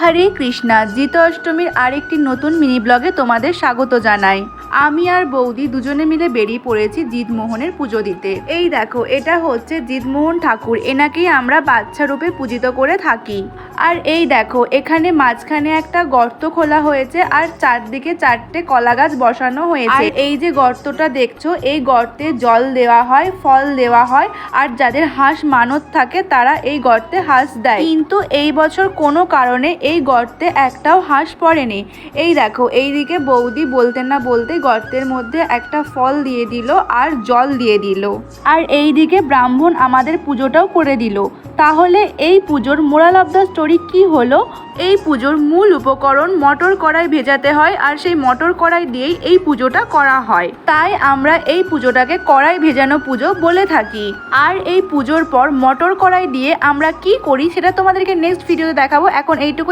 হরে কৃষ্ণা। জিত অষ্টমীর আরেকটি নতুন মিনি ব্লগে তোমাদের স্বাগত জানাই। আমি আর বৌদি দুজনে মিলে বেরিয়ে পড়েছি জিতমোহনের পুজো দিতে। এই দেখো, এটা হচ্ছে জিতমোহন ঠাকুর, এনাকেই আমরা বাচ্চা রূপে পূজিত করে থাকি। আর এই দেখো, এখানে মাঝখানে একটা গর্ত খোলা হয়েছে আর চারদিকে চারটে কলা গাছ বসানো হয়েছে। এই যে গর্তটা দেখছো, এই গর্তে জল দেওয়া হয়, ফল দেওয়া হয়, আর যাদের হাঁস মানত থাকে তারা এই গর্তে হাঁস দেয়। কিন্তু এই বছর কোনো কারণে এই গর্তে একটাও হাঁস পড়েনি। এই দেখো, এইদিকে বৌদি বলতে না বলতে গর্তের মধ্যে একটা ফল দিয়ে দিল আর জল দিয়ে দিল। আর এইদিকে ব্রাহ্মণ আমাদের পুজোটাও করে দিল। তাহলে এই পুজোর মোরাল অফ দ্য স্টোরি কি হলো? এই পুজোর মূল উপকরণ মটর কড়াই ভেজাতে হয়, আর সেই মটর কড়াই দিয়েই এই পুজোটা করা হয়। তাই আমরা এই পুজোটাকে কড়াই ভেজানো পুজো বলে থাকি। আর এই পুজোর পর মটর কড়াই দিয়ে আমরা কি করি সেটা তোমাদেরকে নেক্সট ভিডিওতে দেখাবো। এখন এইটুকু।